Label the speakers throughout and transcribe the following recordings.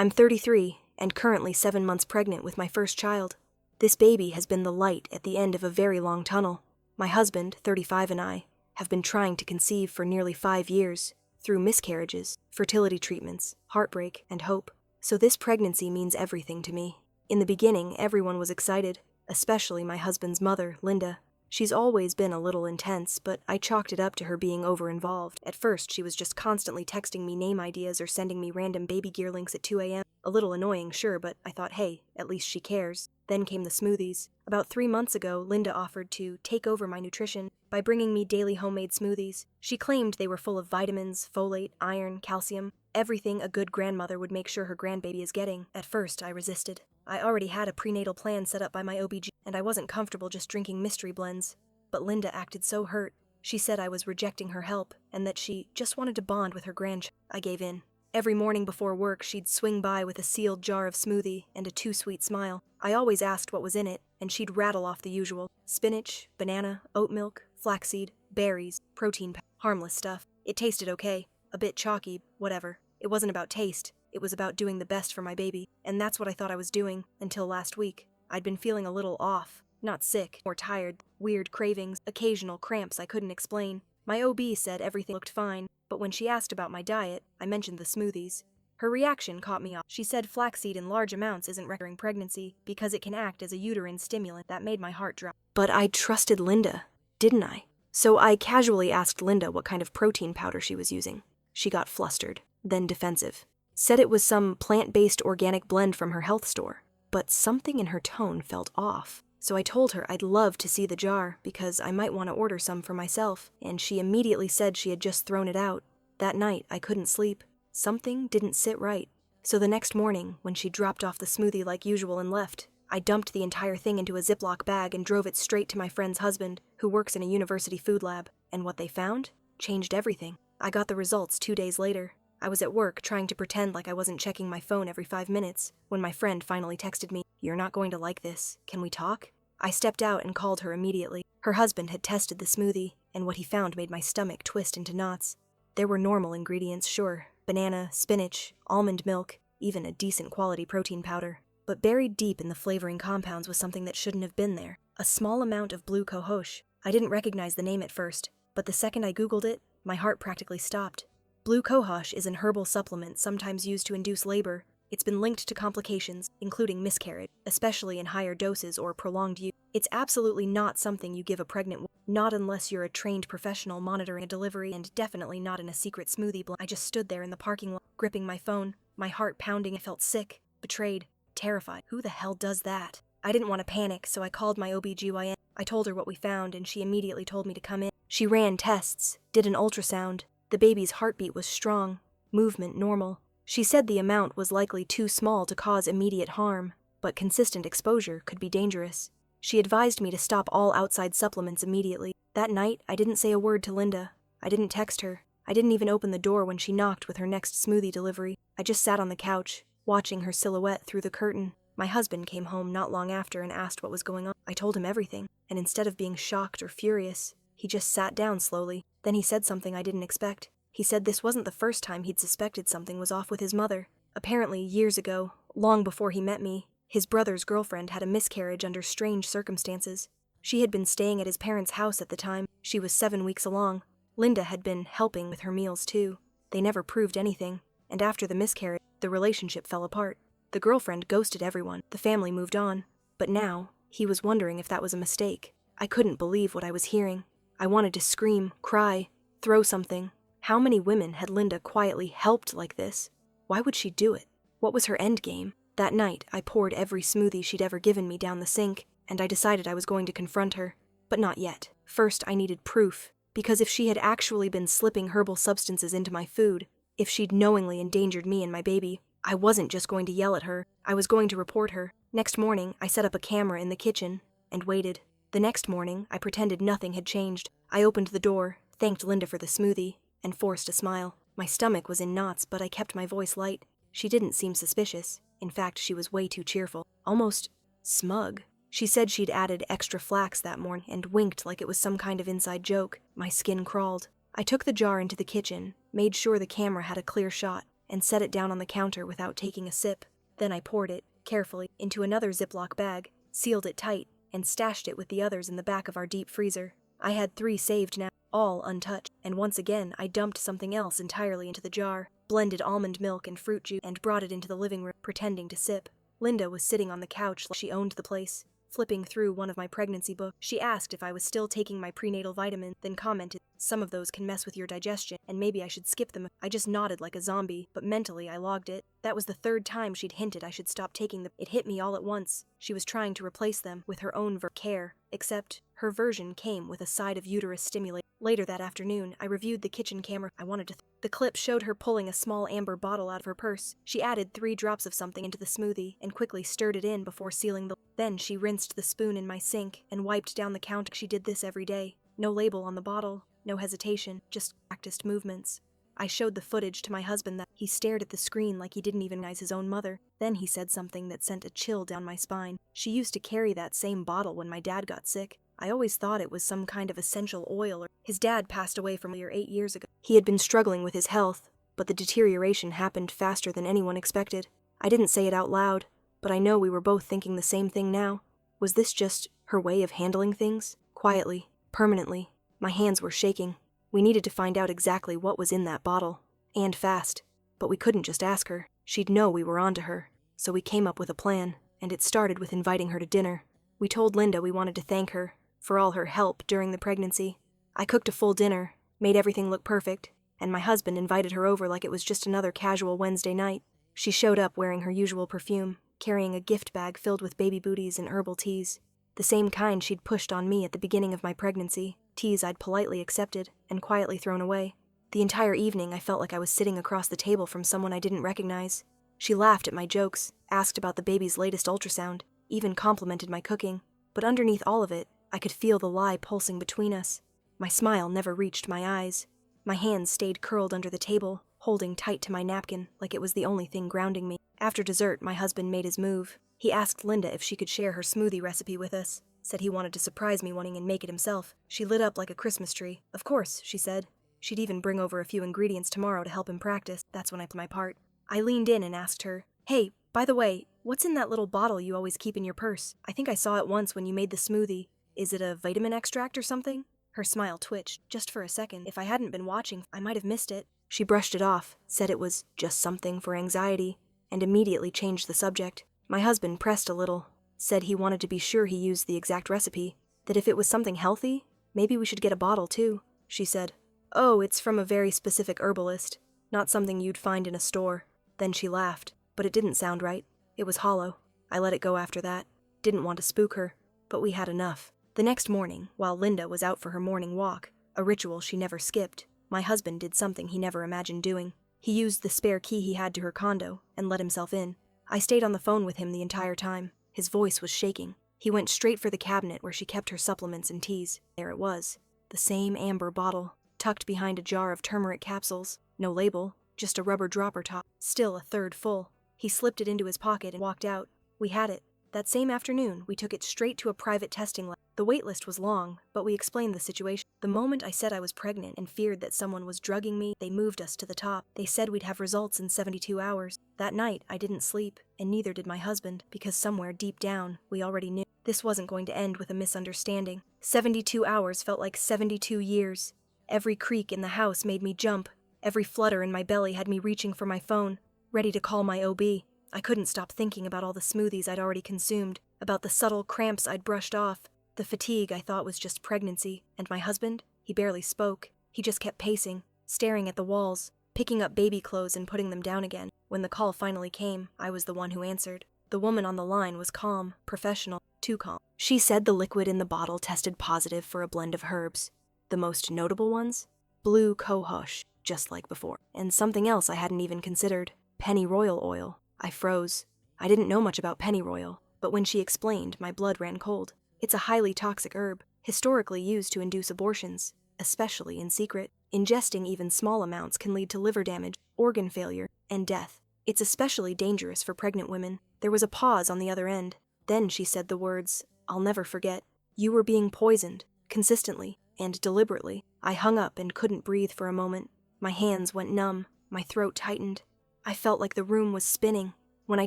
Speaker 1: I'm 33 and currently 7 months pregnant with my first child. This baby has been the light at the end of a very long tunnel. My husband, 35, and I have been trying to conceive for nearly 5 years, through miscarriages, fertility treatments, heartbreak, and hope. So this pregnancy means everything to me. In the beginning, everyone was excited, especially my husband's mother, Linda. She's always been a little intense, but I chalked it up to her being over-involved. At first, she was just constantly texting me name ideas or sending me random baby gear links at 2 a.m. A little annoying, sure, but I thought, hey, at least she cares. Then came the smoothies. About 3 months ago, Linda offered to take over my nutrition by bringing me daily homemade smoothies. She claimed they were full of vitamins, folate, iron, calcium, everything a good grandmother would make sure her grandbaby is getting. At first, I resisted. I already had a prenatal plan set up by my OBG, and I wasn't comfortable just drinking mystery blends. But Linda acted so hurt. She said I was rejecting her help, and that she just wanted to bond with her grandchild. I gave in. Every morning before work, she'd swing by with a sealed jar of smoothie and a too-sweet smile. I always asked what was in it, and she'd rattle off the usual. Spinach, banana, oat milk, flaxseed, berries, protein powder, harmless stuff. It tasted okay, a bit chalky, whatever. It wasn't about taste. It was about doing the best for my baby, and that's what I thought I was doing, until last week. I'd been feeling a little off. Not sick, or tired, weird cravings, occasional cramps I couldn't explain. My OB said everything looked fine, but when she asked about my diet, I mentioned the smoothies. Her reaction caught me off. She said flaxseed in large amounts isn't during pregnancy because it can act as a uterine stimulant. That made my heart drop. But I trusted Linda, didn't I? So I casually asked Linda what kind of protein powder she was using. She got flustered, then defensive. Said it was some plant-based organic blend from her health store. But something in her tone felt off. So I told her I'd love to see the jar because I might want to order some for myself, and she immediately said she had just thrown it out. That night, I couldn't sleep. Something didn't sit right. So the next morning, when she dropped off the smoothie like usual and left, I dumped the entire thing into a Ziploc bag and drove it straight to my friend's husband, who works in a university food lab. And what they found? Changed everything. I got the results 2 days later. I was at work trying to pretend like I wasn't checking my phone every 5 minutes when my friend finally texted me, "You're not going to like this. Can we talk?" I stepped out and called her immediately. Her husband had tested the smoothie, and what he found made my stomach twist into knots. There were normal ingredients, sure. Banana, spinach, almond milk, even a decent quality protein powder. But buried deep in the flavoring compounds was something that shouldn't have been there. A small amount of blue cohosh. I didn't recognize the name at first, but the second I Googled it, my heart practically stopped. Blue cohosh is an herbal supplement sometimes used to induce labor. It's been linked to complications, including miscarriage, especially in higher doses or prolonged use. It's absolutely not something you give a pregnant woman, not unless you're a trained professional monitoring a delivery, and definitely not in a secret smoothie blend. I just stood there in the parking lot, gripping my phone, my heart pounding. I felt sick, betrayed, terrified. Who the hell does that? I didn't want to panic, so I called my OBGYN. I told her what we found, and she immediately told me to come in. She ran tests, did an ultrasound. The baby's heartbeat was strong, movement normal. She said the amount was likely too small to cause immediate harm, but consistent exposure could be dangerous. She advised me to stop all outside supplements immediately. That night, I didn't say a word to Linda. I didn't text her. I didn't even open the door when she knocked with her next smoothie delivery. I just sat on the couch, watching her silhouette through the curtain. My husband came home not long after and asked what was going on. I told him everything, and instead of being shocked or furious, he just sat down slowly. Then he said something I didn't expect. He said this wasn't the first time he'd suspected something was off with his mother. Apparently, years ago, long before he met me, his brother's girlfriend had a miscarriage under strange circumstances. She had been staying at his parents' house at the time. She was 7 weeks along. Linda had been helping with her meals too. They never proved anything, and after the miscarriage, the relationship fell apart. The girlfriend ghosted everyone. The family moved on. But now, he was wondering if that was a mistake. I couldn't believe what I was hearing. I wanted to scream, cry, throw something. How many women had Linda quietly helped like this? Why would she do it? What was her end game? That night, I poured every smoothie she'd ever given me down the sink, and I decided I was going to confront her. But not yet. First, I needed proof, because if she had actually been slipping herbal substances into my food, if she'd knowingly endangered me and my baby, I wasn't just going to yell at her. I was going to report her. Next morning, I set up a camera in the kitchen and waited. The next morning, I pretended nothing had changed. I opened the door, thanked Linda for the smoothie, and forced a smile. My stomach was in knots, but I kept my voice light. She didn't seem suspicious. In fact, she was way too cheerful, almost smug. She said she'd added extra flax that morning and winked like it was some kind of inside joke. My skin crawled. I took the jar into the kitchen, made sure the camera had a clear shot, and set it down on the counter without taking a sip. Then I poured it, carefully, into another Ziploc bag, sealed it tight, and stashed it with the others in the back of our deep freezer. I had 3 saved now, all untouched, and once again I dumped something else entirely into the jar, blended almond milk and fruit juice, and brought it into the living room, pretending to sip. Linda was sitting on the couch like she owned the place, flipping through one of my pregnancy books. She asked if I was still taking my prenatal vitamins, then commented, "Some of those can mess with your digestion, and maybe I should skip them." I just nodded like a zombie, but mentally I logged it. That was the 3rd time she'd hinted I should stop taking them. It hit me all at once. She was trying to replace them with her own care, except her version came with a side of uterus stimulator. Later that afternoon, I reviewed the kitchen camera. I wanted to The clip showed her pulling a small amber bottle out of her purse. She added 3 drops of something into the smoothie and quickly stirred it in before sealing the. Then she rinsed the spoon in my sink and wiped down the counter. She did this every day. No label on the bottle, no hesitation, just practiced movements. I showed the footage to my husband. That he stared at the screen like he didn't even recognize his own mother. Then he said something that sent a chill down my spine. "She used to carry that same bottle when my dad got sick. I always thought it was some kind of essential oil." His dad passed away from here 8 years ago. He had been struggling with his health, but the deterioration happened faster than anyone expected. I didn't say it out loud, but I know we were both thinking the same thing now. Was this just her way of handling things? Quietly, permanently. My hands were shaking. We needed to find out exactly what was in that bottle, and fast. But we couldn't just ask her. She'd know we were onto her. So we came up with a plan, and it started with inviting her to dinner. We told Linda we wanted to thank her for all her help during the pregnancy. I cooked a full dinner, made everything look perfect, and my husband invited her over like it was just another casual Wednesday night. She showed up wearing her usual perfume, carrying a gift bag filled with baby booties and herbal teas, the same kind she'd pushed on me at the beginning of my pregnancy, teas I'd politely accepted and quietly thrown away. The entire evening I felt like I was sitting across the table from someone I didn't recognize. She laughed at my jokes, asked about the baby's latest ultrasound, even complimented my cooking. But underneath all of it, I could feel the lie pulsing between us. My smile never reached my eyes. My hands stayed curled under the table, holding tight to my napkin like it was the only thing grounding me. After dessert, my husband made his move. He asked Linda if she could share her smoothie recipe with us. Said he wanted to surprise me wanting and make it himself. She lit up like a Christmas tree. "Of course," she said. She'd even bring over a few ingredients tomorrow to help him practice. That's when I played my part. I leaned in and asked her, "Hey, by the way, what's in that little bottle you always keep in your purse? I think I saw it once when you made the smoothie. Is it a vitamin extract or something?" Her smile twitched, just for a second. If I hadn't been watching, I might have missed it. She brushed it off, said it was just something for anxiety, and immediately changed the subject. My husband pressed a little, said he wanted to be sure he used the exact recipe, that if it was something healthy, maybe we should get a bottle too. She said, "Oh, it's from a very specific herbalist, not something you'd find in a store." Then she laughed, but it didn't sound right. It was hollow. I let it go after that. Didn't want to spook her, but we had enough. The next morning, while Linda was out for her morning walk, a ritual she never skipped, my husband did something he never imagined doing. He used the spare key he had to her condo and let himself in. I stayed on the phone with him the entire time. His voice was shaking. He went straight for the cabinet where she kept her supplements and teas. There it was, the same amber bottle, tucked behind a jar of turmeric capsules. No label, just a rubber dropper top, still a third full. He slipped it into his pocket and walked out. We had it. That same afternoon, we took it straight to a private testing lab. The wait list was long, but we explained the situation. The moment I said I was pregnant and feared that someone was drugging me, they moved us to the top. They said we'd have results in 72 hours. That night, I didn't sleep, and neither did my husband, because somewhere deep down, we already knew this wasn't going to end with a misunderstanding. 72 hours felt like 72 years. Every creak in the house made me jump. Every flutter in my belly had me reaching for my phone, ready to call my OB. I couldn't stop thinking about all the smoothies I'd already consumed, about the subtle cramps I'd brushed off, the fatigue I thought was just pregnancy. And my husband? He barely spoke. He just kept pacing, staring at the walls, picking up baby clothes and putting them down again. When the call finally came, I was the one who answered. The woman on the line was calm, professional, too calm. She said the liquid in the bottle tested positive for a blend of herbs. The most notable ones? Blue cohosh, just like before. And something else I hadn't even considered. Pennyroyal oil. I froze. I didn't know much about pennyroyal, but when she explained, my blood ran cold. It's a highly toxic herb, historically used to induce abortions, especially in secret. Ingesting even small amounts can lead to liver damage, organ failure, and death. It's especially dangerous for pregnant women. There was a pause on the other end. Then she said the words, I'll never forget. You were being poisoned, consistently and deliberately. I hung up and couldn't breathe for a moment. My hands went numb. My throat tightened. I felt like the room was spinning. When I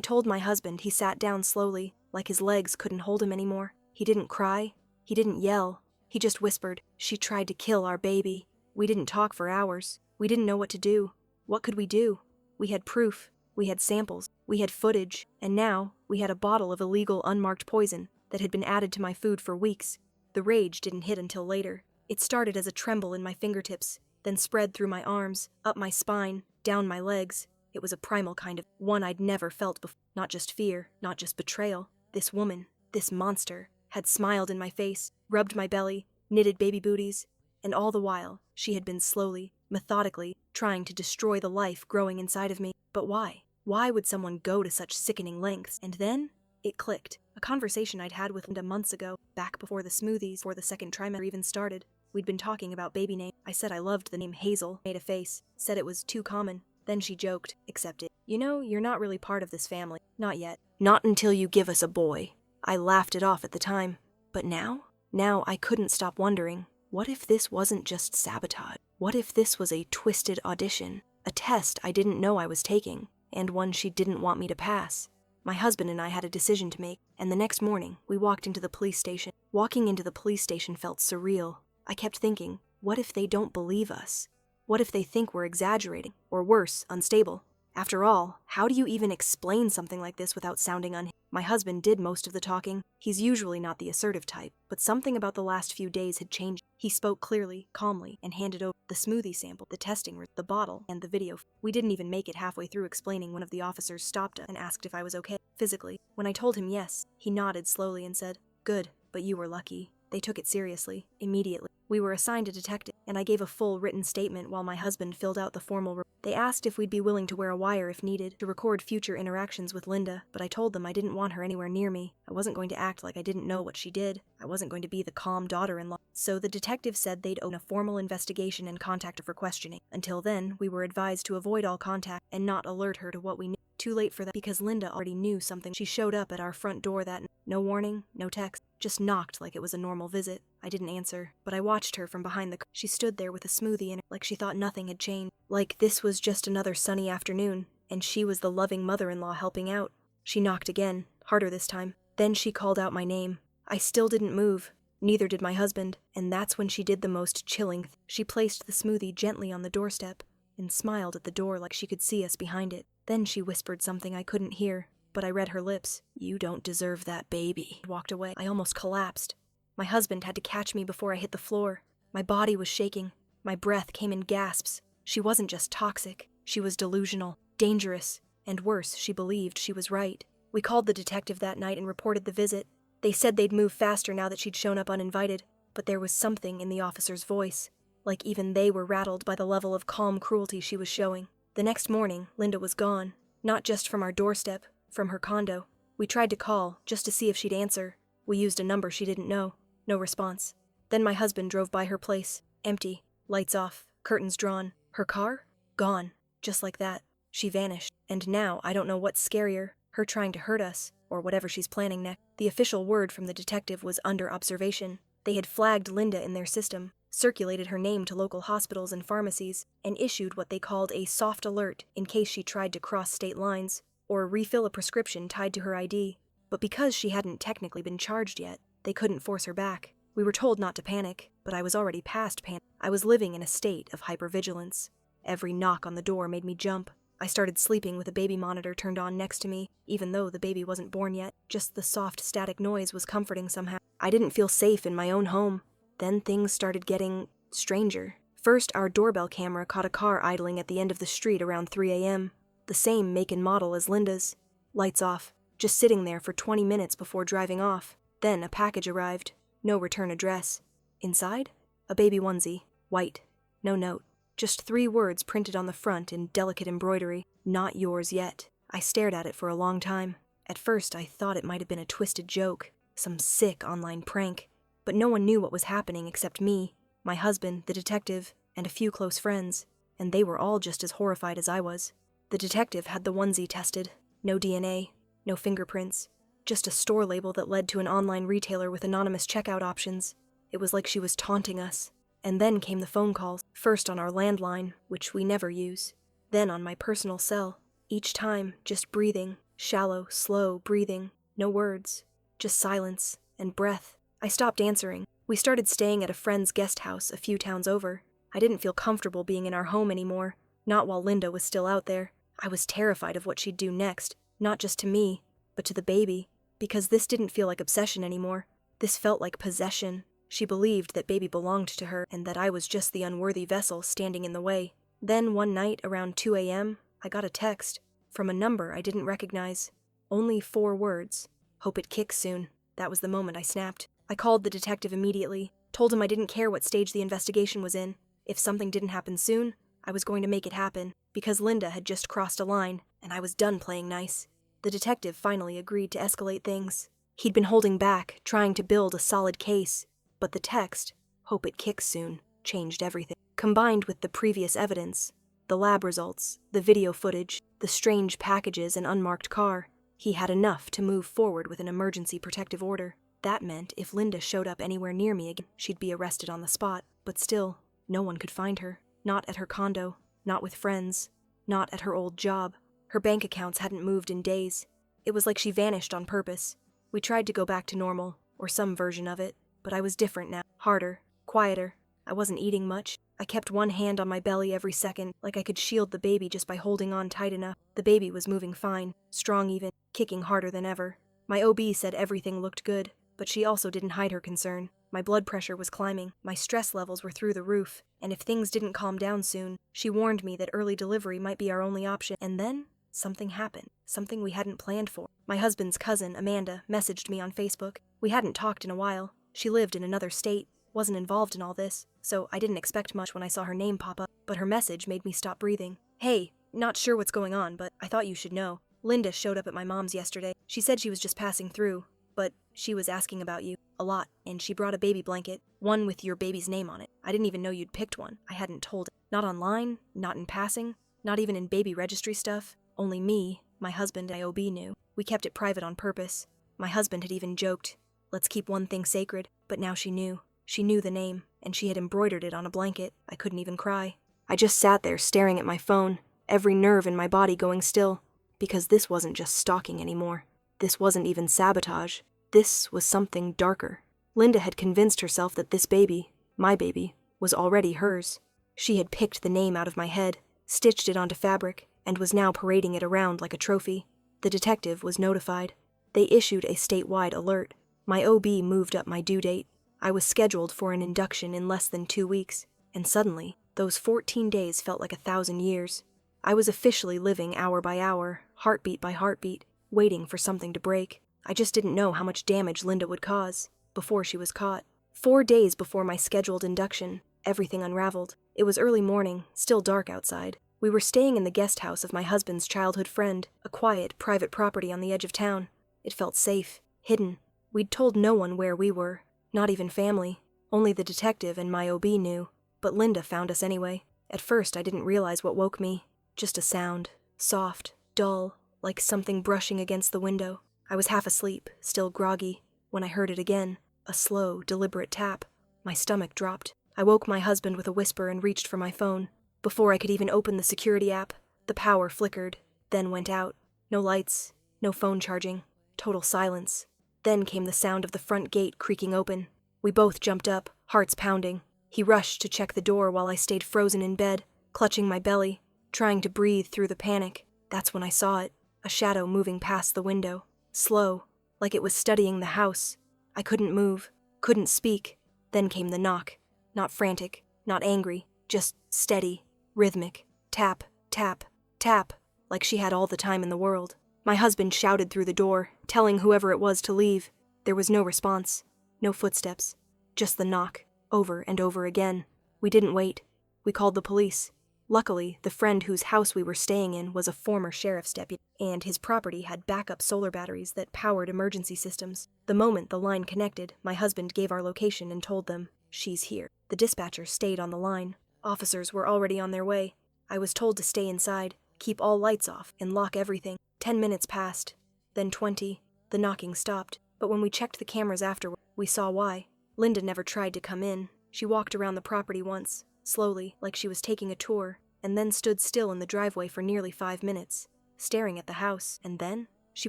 Speaker 1: told my husband, he sat down slowly, like his legs couldn't hold him anymore. He didn't cry. He didn't yell. He just whispered, "She tried to kill our baby." We didn't talk for hours. We didn't know what to do. What could we do? We had proof. We had samples. We had footage. And now, we had a bottle of illegal unmarked poison that had been added to my food for weeks. The rage didn't hit until later. It started as a tremble in my fingertips, then spread through my arms, up my spine, down my legs. It was a primal kind of one I'd never felt before. Not just fear, not just betrayal. This woman, this monster, had smiled in my face, rubbed my belly, knitted baby booties, and all the while, she had been slowly, methodically, trying to destroy the life growing inside of me. But why? Why would someone go to such sickening lengths? And then, it clicked. A conversation I'd had with Linda months ago, back before the Smoothies, before the second trimester even started. We'd been talking about baby name. I said I loved the name Hazel, made a face, said it was too common. Then she joked, "Accept it. You know, you're not really part of this family. Not yet. Not until you give us a boy." I laughed it off at the time. But now? Now I couldn't stop wondering, what if this wasn't just sabotage? What if this was a twisted audition? A test I didn't know I was taking, and one she didn't want me to pass. My husband and I had a decision to make, and the next morning, we walked into the police station. Walking into the police station felt surreal. I kept thinking, what if they don't believe us? What if they think we're exaggerating, or worse, unstable? After all, how do you even explain something like this without sounding unhinged? My husband did most of the talking. He's usually not the assertive type, but something about the last few days had changed. He spoke clearly, calmly, and handed over the smoothie sample, the testing, the bottle, and the video. We didn't even make it halfway through explaining. One of the officers stopped us and asked if I was okay, physically. When I told him yes, he nodded slowly and said, "Good, but you were lucky." They took it seriously, immediately. We were assigned a detective, and I gave a full written statement while my husband filled out the formal report. They asked if we'd be willing to wear a wire if needed to record future interactions with Linda, but I told them I didn't want her anywhere near me. I wasn't going to act like I didn't know what she did. I wasn't going to be the calm daughter-in-law. So the detective said they'd open a formal investigation and contact her for questioning. Until then, we were advised to avoid all contact and not alert her to what we knew. Too late for that because Linda already knew something. She showed up at our front door that night. No warning, no text, just knocked like it was a normal visit. I didn't answer, but I watched her from behind the curtain. She stood there with a smoothie in her, like she thought nothing had changed. Like this was just another sunny afternoon, and she was the loving mother-in-law helping out. She knocked again, harder this time. Then she called out my name. I still didn't move. Neither did my husband, and that's when she did the most chilling thing. She placed the smoothie gently on the doorstep and smiled at the door like she could see us behind it. Then she whispered something I couldn't hear, but I read her lips. "You don't deserve that baby." I walked away. I almost collapsed. My husband had to catch me before I hit the floor. My body was shaking. My breath came in gasps. She wasn't just toxic. She was delusional, dangerous, and worse, she believed she was right. We called the detective that night and reported the visit. They said they'd move faster now that she'd shown up uninvited, but there was something in the officer's voice. Like even they were rattled by the level of calm cruelty she was showing. The next morning, Linda was gone. Not just from our doorstep, from her condo. We tried to call, just to see if she'd answer. We used a number she didn't know. No response. Then my husband drove by her place. Empty. Lights off. Curtains drawn. Her car? Gone. Just like that. She vanished. And now I don't know what's scarier, her trying to hurt us, or whatever she's planning next. The official word from the detective was under observation. They had flagged Linda in their system, circulated her name to local hospitals and pharmacies, and issued what they called a soft alert in case she tried to cross state lines, or refill a prescription tied to her ID. But because she hadn't technically been charged yet, they couldn't force her back. We were told not to panic, but I was already past panic. I was living in a state of hypervigilance. Every knock on the door made me jump. I started sleeping with a baby monitor turned on next to me, even though the baby wasn't born yet. Just the soft static noise was comforting somehow. I didn't feel safe in my own home. Then things started getting stranger. First, our doorbell camera caught a car idling at the end of the street around 3 a.m. The same make and model as Linda's. Lights off, just sitting there for 20 minutes before driving off. Then a package arrived. No return address. Inside? A baby onesie. White. No note. Just 3 words printed on the front in delicate embroidery. Not yours yet. I stared at it for a long time. At first, I thought it might have been a twisted joke. Some sick online prank. But no one knew what was happening except me, my husband, the detective, and a few close friends. And they were all just as horrified as I was. The detective had the onesie tested. No DNA. No fingerprints. Just a store label that led to an online retailer with anonymous checkout options. It was like she was taunting us. And then came the phone calls, first on our landline, which we never use, then on my personal cell. Each time, just breathing, shallow, slow breathing, no words, just silence and breath. I stopped answering. We started staying at a friend's guest house a few towns over. I didn't feel comfortable being in our home anymore, not while Linda was still out there. I was terrified of what she'd do next, not just to me, but to the baby, because this didn't feel like obsession anymore. This felt like possession. She believed that baby belonged to her and that I was just the unworthy vessel standing in the way. Then one night around 2 a.m., I got a text from a number I didn't recognize. Only 4 words. Hope it kicks soon. That was the moment I snapped. I called the detective immediately, told him I didn't care what stage the investigation was in. If something didn't happen soon, I was going to make it happen, because Linda had just crossed a line, and I was done playing nice. The detective finally agreed to escalate things. He'd been holding back, trying to build a solid case, but the text, "Hope it kicks soon," changed everything. Combined with the previous evidence, the lab results, the video footage, the strange packages and unmarked car, he had enough to move forward with an emergency protective order. That meant if Linda showed up anywhere near me again, she'd be arrested on the spot. But still, no one could find her. Not at her condo, not with friends, not at her old job. Her bank accounts hadn't moved in days. It was like she vanished on purpose. We tried to go back to normal, or some version of it, but I was different now. Harder, quieter. I wasn't eating much. I kept one hand on my belly every second, like I could shield the baby just by holding on tight enough. The baby was moving fine, strong even, kicking harder than ever. My OB said everything looked good, but she also didn't hide her concern. My blood pressure was climbing, my stress levels were through the roof, and if things didn't calm down soon, she warned me that early delivery might be our only option. And then, something happened. Something we hadn't planned for. My husband's cousin, Amanda, messaged me on Facebook. We hadn't talked in a while. She lived in another state, wasn't involved in all this, so I didn't expect much when I saw her name pop up, but her message made me stop breathing. "Hey, not sure what's going on, but I thought you should know. Linda showed up at my mom's yesterday. She said she was just passing through, but she was asking about you a lot, and she brought a baby blanket, one with your baby's name on it. I didn't even know you'd picked one. I hadn't told it. Not online, not in passing, not even in baby registry stuff. Only me, my husband, and my OB knew. We kept it private on purpose. My husband had even joked, 'Let's keep one thing sacred,' but now she knew. She knew the name, and she had embroidered it on a blanket. I couldn't even cry. I just sat there staring at my phone, every nerve in my body going still, because this wasn't just stalking anymore. This wasn't even sabotage. This was something darker. Linda had convinced herself that this baby, my baby, was already hers. She had picked the name out of my head, stitched it onto fabric, and was now parading it around like a trophy. The detective was notified. They issued a statewide alert. My OB moved up my due date. I was scheduled for an induction in less than 2 weeks, and suddenly, those 14 days felt like 1,000 years. I was officially living hour by hour, heartbeat by heartbeat, waiting for something to break. I just didn't know how much damage Linda would cause before she was caught. 4 days before my scheduled induction, everything unraveled. It was early morning, still dark outside. We were staying in the guest house of my husband's childhood friend, a quiet, private property on the edge of town. It felt safe, hidden. We'd told no one where we were, not even family. Only the detective and my OB knew, but Linda found us anyway. At first, I didn't realize what woke me. Just a sound, soft, dull, like something brushing against the window. I was half asleep, still groggy, when I heard it again, a slow, deliberate tap. My stomach dropped. I woke my husband with a whisper and reached for my phone. Before I could even open the security app, the power flickered, then went out. No lights, no phone charging, total silence. Then came the sound of the front gate creaking open. We both jumped up, hearts pounding. He rushed to check the door while I stayed frozen in bed, clutching my belly, trying to breathe through the panic. That's when I saw it, a shadow moving past the window. Slow, like it was studying the house. I couldn't move, couldn't speak. Then came the knock. Not frantic, not angry, just steady, rhythmic. Tap, tap, tap, like she had all the time in the world. My husband shouted through the door, telling whoever it was to leave. There was no response, no footsteps, just the knock, over and over again. We didn't wait. We called the police. Luckily, the friend whose house we were staying in was a former sheriff's deputy, and his property had backup solar batteries that powered emergency systems. The moment the line connected, my husband gave our location and told them, "She's here." The dispatcher stayed on the line. Officers were already on their way. I was told to stay inside, keep all lights off, and lock everything. 10 minutes passed, then 20. The knocking stopped, but when we checked the cameras afterward, we saw why. Linda never tried to come in. She walked around the property once, slowly, like she was taking a tour, and then stood still in the driveway for nearly 5 minutes. staring at the house, and then she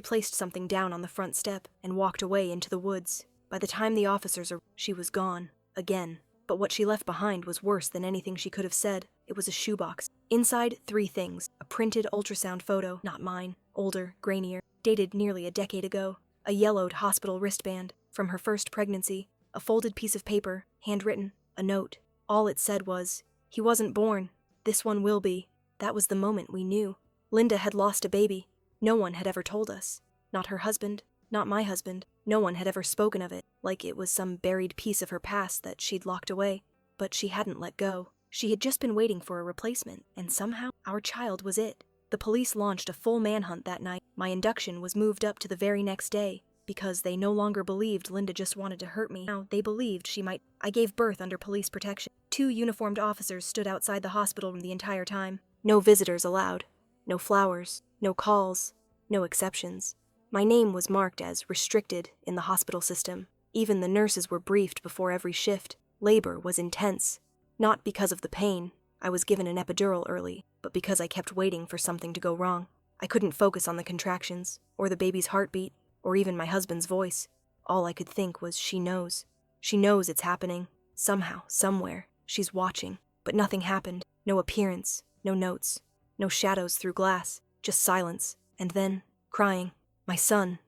Speaker 1: placed something down on the front step and walked away into the woods. By the time the officers arrived, she was gone. Again. But what she left behind was worse than anything she could have said. It was a shoebox. Inside, 3 things. A printed ultrasound photo, not mine, older, grainier, dated nearly a decade ago. A yellowed hospital wristband from her first pregnancy. A folded piece of paper, handwritten. A note. All it said was, "He wasn't born. This one will be." That was the moment we knew. Linda had lost a baby. No one had ever told us. Not her husband, not my husband. No one had ever spoken of it, like it was some buried piece of her past that she'd locked away. But she hadn't let go. She had just been waiting for a replacement, and somehow our child was it. The police launched a full manhunt that night. My induction was moved up to the very next day, because they no longer believed Linda just wanted to hurt me. Now, they believed she might. I gave birth under police protection. 2 uniformed officers stood outside the hospital room the entire time. No visitors allowed. No flowers. No calls. No exceptions. My name was marked as restricted in the hospital system. Even the nurses were briefed before every shift. Labor was intense. Not because of the pain. I was given an epidural early, but because I kept waiting for something to go wrong. I couldn't focus on the contractions, or the baby's heartbeat, or even my husband's voice. All I could think was, she knows. She knows it's happening. Somehow, somewhere. She's watching. But nothing happened. No appearance. No notes. No shadows through glass. Just silence. And then, crying. My son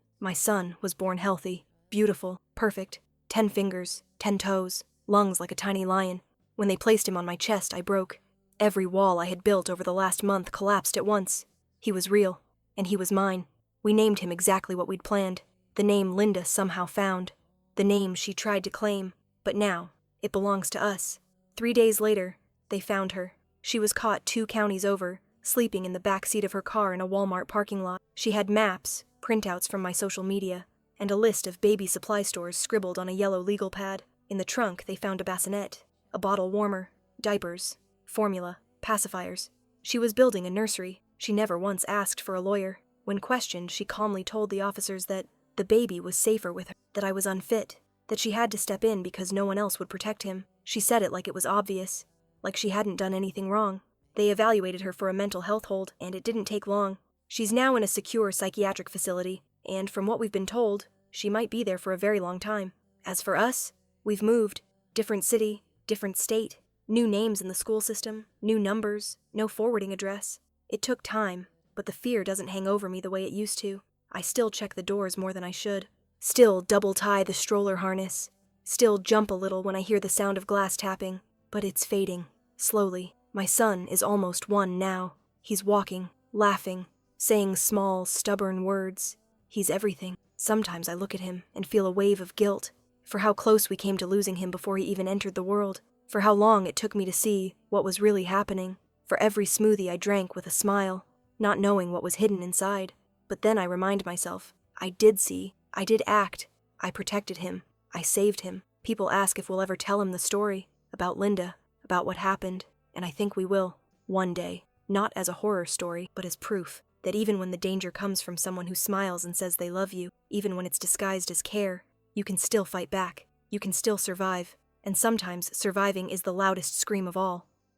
Speaker 1: was born healthy, beautiful, perfect, 10 fingers, 10 toes, lungs like a tiny lion. When they placed him on my chest, I broke. Every wall I had built over the last month collapsed at once. He was real, and he was mine. We named him exactly what we'd planned. The name Linda somehow found. The name she tried to claim, but now it belongs to us. 3 days later, they found her. She was caught 2 counties over, sleeping in the back seat of her car in a Walmart parking lot. She had maps, printouts from my social media, and a list of baby supply stores scribbled on a yellow legal pad. In the trunk, they found a bassinet, a bottle warmer, diapers, formula, pacifiers. She was building a nursery. She never once asked for a lawyer. When questioned, she calmly told the officers that the baby was safer with her, that I was unfit, that she had to step in because no one else would protect him. She said it like it was obvious, like she hadn't done anything wrong. They evaluated her for a mental health hold, and it didn't take long. She's now in a secure psychiatric facility, and from what we've been told, she might be there for a very long time. As for us, we've moved. Different city, different state, new names in the school system, new numbers, no forwarding address. It took time, but the fear doesn't hang over me the way it used to. I still check the doors more than I should. Still double tie the stroller harness. Still jump a little when I hear the sound of glass tapping. But it's fading, slowly. My son is almost 1 now. He's walking, laughing, saying small, stubborn words. He's everything. Sometimes I look at him and feel a wave of guilt for how close we came to losing him before he even entered the world, for how long it took me to see what was really happening, for every smoothie I drank with a smile, not knowing what was hidden inside. But then I remind myself, I did see, I did act, I protected him, I saved him. People ask if we'll ever tell him the story, about Linda, about what happened, and I think we will, one day, not as a horror story, but as proof that even when the danger comes from someone who smiles and says they love you, even when it's disguised as care, you can still fight back, you can still survive, and sometimes surviving is the loudest scream of all.